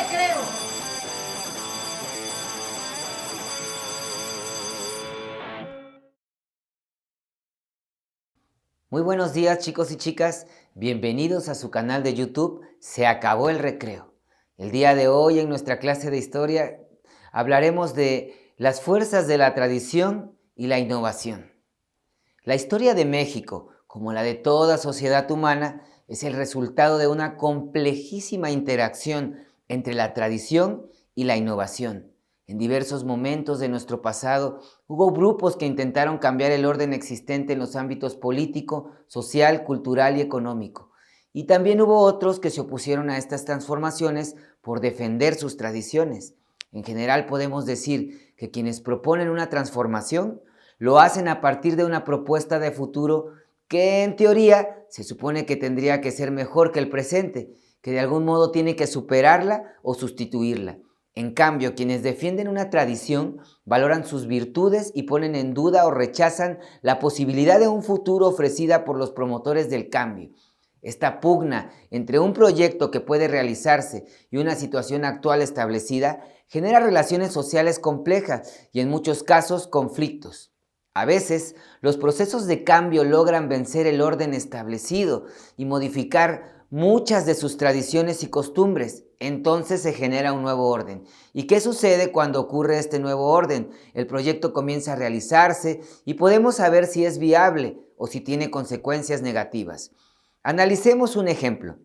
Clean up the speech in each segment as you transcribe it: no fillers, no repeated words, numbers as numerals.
recreo. Muy buenos días, chicos y chicas, bienvenidos a su canal de YouTube Se Acabó el Recreo. El día de hoy en nuestra clase de historia hablaremos de las fuerzas de la tradición y la innovación. La historia de México, como la de toda sociedad humana, es el resultado de una complejísima interacción entre la tradición y la innovación. En diversos momentos de nuestro pasado hubo grupos que intentaron cambiar el orden existente en los ámbitos político, social, cultural y económico. Y también hubo otros que se opusieron a estas transformaciones por defender sus tradiciones. En general podemos decir que quienes proponen una transformación lo hacen a partir de una propuesta de futuro que en teoría se supone que tendría que ser mejor que el presente, que de algún modo tiene que superarla o sustituirla. En cambio, quienes defienden una tradición valoran sus virtudes y ponen en duda o rechazan la posibilidad de un futuro ofrecida por los promotores del cambio. Esta pugna entre un proyecto que puede realizarse y una situación actual establecida genera relaciones sociales complejas y en muchos casos conflictos. A veces, los procesos de cambio logran vencer el orden establecido y modificar muchas de sus tradiciones y costumbres. Entonces se genera un nuevo orden. ¿Y qué sucede cuando ocurre este nuevo orden? El proyecto comienza a realizarse y podemos saber si es viable o si tiene consecuencias negativas. Analicemos un ejemplo.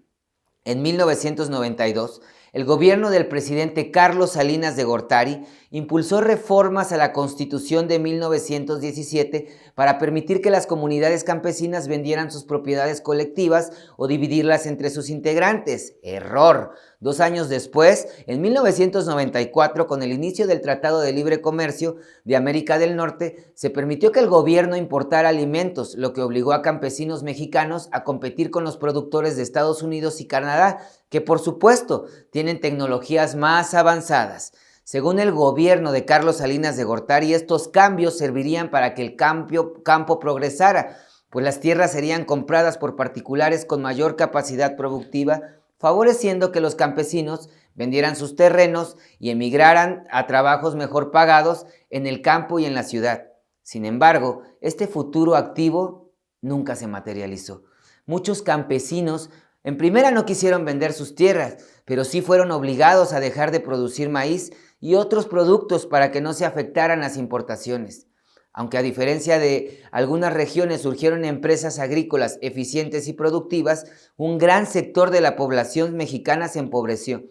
En 1992, el gobierno del presidente Carlos Salinas de Gortari impulsó reformas a la Constitución de 1917 para permitir que las comunidades campesinas vendieran sus propiedades colectivas o dividirlas entre sus integrantes. ¡Error! 2 años después, en 1994, con el inicio del Tratado de Libre Comercio de América del Norte, se permitió que el gobierno importara alimentos, lo que obligó a campesinos mexicanos a competir con los productores de Estados Unidos y Canadá, que por supuesto tienen tecnologías más avanzadas. Según el gobierno de Carlos Salinas de Gortari, estos cambios servirían para que el campo progresara, pues las tierras serían compradas por particulares con mayor capacidad productiva, favoreciendo que los campesinos vendieran sus terrenos y emigraran a trabajos mejor pagados en el campo y en la ciudad. Sin embargo, este futuro activo nunca se materializó. Muchos campesinos en primera no quisieron vender sus tierras, pero sí fueron obligados a dejar de producir maíz y otros productos para que no se afectaran las importaciones. Aunque a diferencia de algunas regiones surgieron empresas agrícolas eficientes y productivas, un gran sector de la población mexicana se empobreció.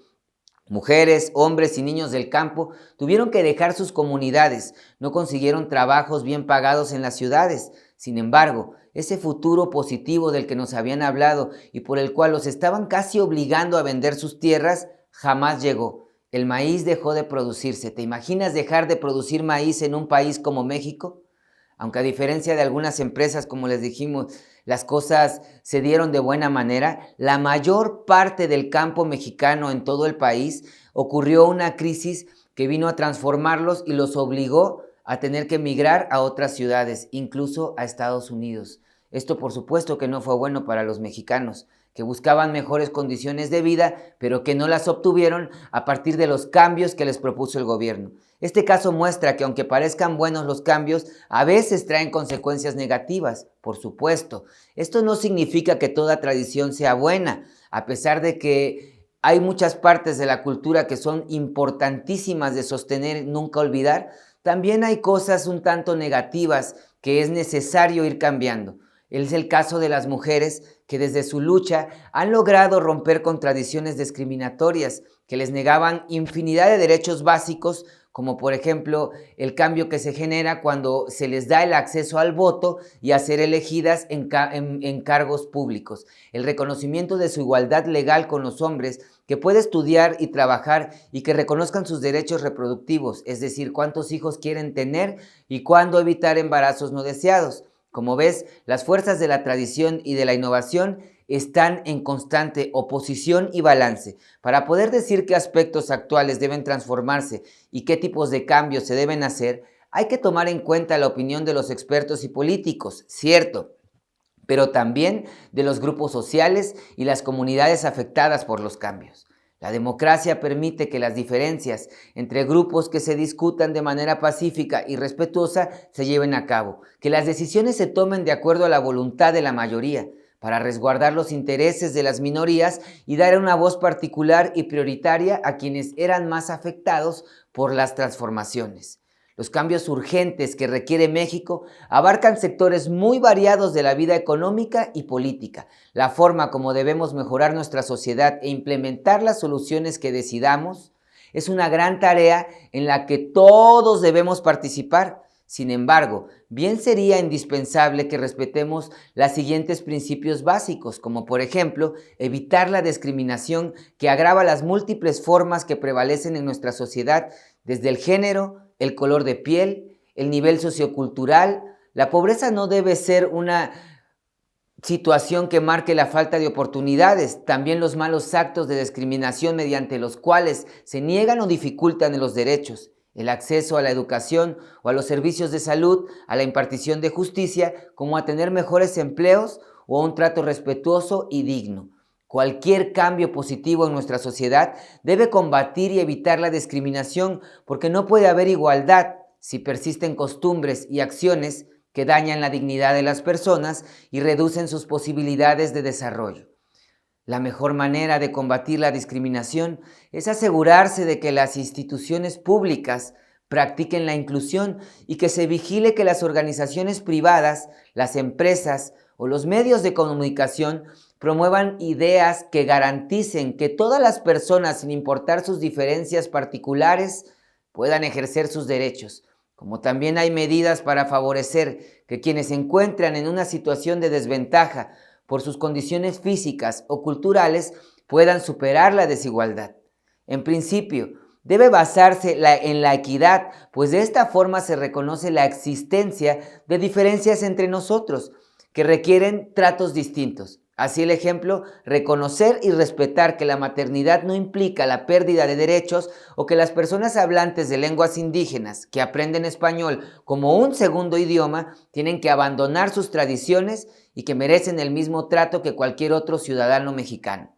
Mujeres, hombres y niños del campo tuvieron que dejar sus comunidades, no consiguieron trabajos bien pagados en las ciudades. Sin embargo, ese futuro positivo del que nos habían hablado y por el cual los estaban casi obligando a vender sus tierras, jamás llegó. El maíz dejó de producirse. ¿Te imaginas dejar de producir maíz en un país como México? Aunque a diferencia de algunas empresas, como les dijimos, las cosas se dieron de buena manera, la mayor parte del campo mexicano en todo el país ocurrió una crisis que vino a transformarlos y los obligó a tener que emigrar a otras ciudades, incluso a Estados Unidos. Esto por supuesto que no fue bueno para los mexicanos, que buscaban mejores condiciones de vida, pero que no las obtuvieron a partir de los cambios que les propuso el gobierno. Este caso muestra que aunque parezcan buenos los cambios, a veces traen consecuencias negativas, por supuesto. Esto no significa que toda tradición sea buena, a pesar de que hay muchas partes de la cultura que son importantísimas de sostener y nunca olvidar. También hay cosas un tanto negativas que es necesario ir cambiando. Es el caso de las mujeres que desde su lucha han logrado romper con tradiciones discriminatorias que les negaban infinidad de derechos básicos, como por ejemplo el cambio que se genera cuando se les da el acceso al voto y a ser elegidas en cargos públicos, el reconocimiento de su igualdad legal con los hombres, que puede estudiar y trabajar y que reconozcan sus derechos reproductivos, es decir, cuántos hijos quieren tener y cuándo evitar embarazos no deseados. Como ves, las fuerzas de la tradición y de la innovación están en constante oposición y balance. Para poder decir qué aspectos actuales deben transformarse y qué tipos de cambios se deben hacer, hay que tomar en cuenta la opinión de los expertos y políticos, cierto, pero también de los grupos sociales y las comunidades afectadas por los cambios. La democracia permite que las diferencias entre grupos que se discutan de manera pacífica y respetuosa se lleven a cabo, que las decisiones se tomen de acuerdo a la voluntad de la mayoría, para resguardar los intereses de las minorías y dar una voz particular y prioritaria a quienes eran más afectados por las transformaciones. Los cambios urgentes que requiere México abarcan sectores muy variados de la vida económica y política. La forma como debemos mejorar nuestra sociedad e implementar las soluciones que decidamos es una gran tarea en la que todos debemos participar. Sin embargo, bien sería indispensable que respetemos los siguientes principios básicos, como por ejemplo, evitar la discriminación que agrava las múltiples formas que prevalecen en nuestra sociedad, desde el género, el color de piel, el nivel sociocultural. La pobreza no debe ser una situación que marque la falta de oportunidades, también los malos actos de discriminación mediante los cuales se niegan o dificultan los derechos, el acceso a la educación o a los servicios de salud, a la impartición de justicia, como a tener mejores empleos o a un trato respetuoso y digno. Cualquier cambio positivo en nuestra sociedad debe combatir y evitar la discriminación, porque no puede haber igualdad si persisten costumbres y acciones que dañan la dignidad de las personas y reducen sus posibilidades de desarrollo. La mejor manera de combatir la discriminación es asegurarse de que las instituciones públicas practiquen la inclusión y que se vigile que las organizaciones privadas, las empresas o los medios de comunicación promuevan ideas que garanticen que todas las personas, sin importar sus diferencias particulares, puedan ejercer sus derechos. Como también hay medidas para favorecer que quienes se encuentran en una situación de desventaja por sus condiciones físicas o culturales puedan superar la desigualdad. En principio, debe basarse en la equidad, pues de esta forma se reconoce la existencia de diferencias entre nosotros que requieren tratos distintos. Así el ejemplo, reconocer y respetar que la maternidad no implica la pérdida de derechos o que las personas hablantes de lenguas indígenas que aprenden español como un segundo idioma tienen que abandonar sus tradiciones y que merecen el mismo trato que cualquier otro ciudadano mexicano.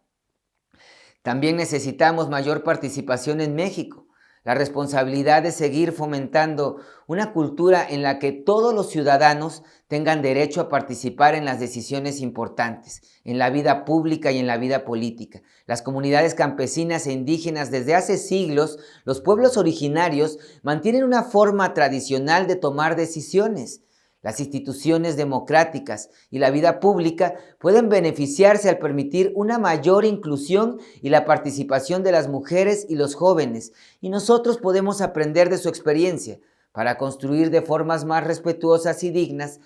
También necesitamos mayor participación en México. La responsabilidad de seguir fomentando una cultura en la que todos los ciudadanos tengan derecho a participar en las decisiones importantes, en la vida pública y en la vida política. Las comunidades campesinas e indígenas desde hace siglos, los pueblos originarios mantienen una forma tradicional de tomar decisiones. Las instituciones democráticas y la vida pública pueden beneficiarse al permitir una mayor inclusión y la participación de las mujeres y los jóvenes, y nosotros podemos aprender de su experiencia para construir de formas más respetuosas y dignas,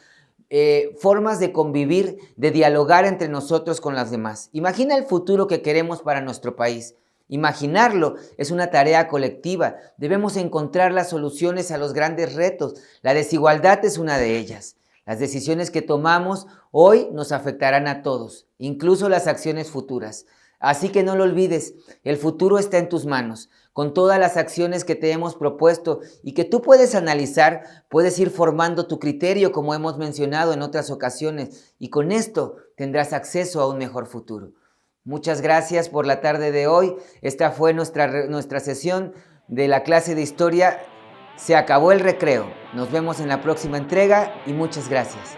formas de convivir, de dialogar entre nosotros con las demás. Imagina el futuro que queremos para nuestro país. Imaginarlo es una tarea colectiva. Debemos encontrar las soluciones a los grandes retos. La desigualdad es una de ellas. Las decisiones que tomamos hoy nos afectarán a todos, incluso las acciones futuras. Así que no lo olvides, el futuro está en tus manos. Con todas las acciones que te hemos propuesto y que tú puedes analizar, puedes ir formando tu criterio, como hemos mencionado en otras ocasiones, y con esto tendrás acceso a un mejor futuro. Muchas gracias por la tarde de hoy. Esta fue nuestra sesión de la clase de historia. Se acabó el recreo. Nos vemos en la próxima entrega y muchas gracias.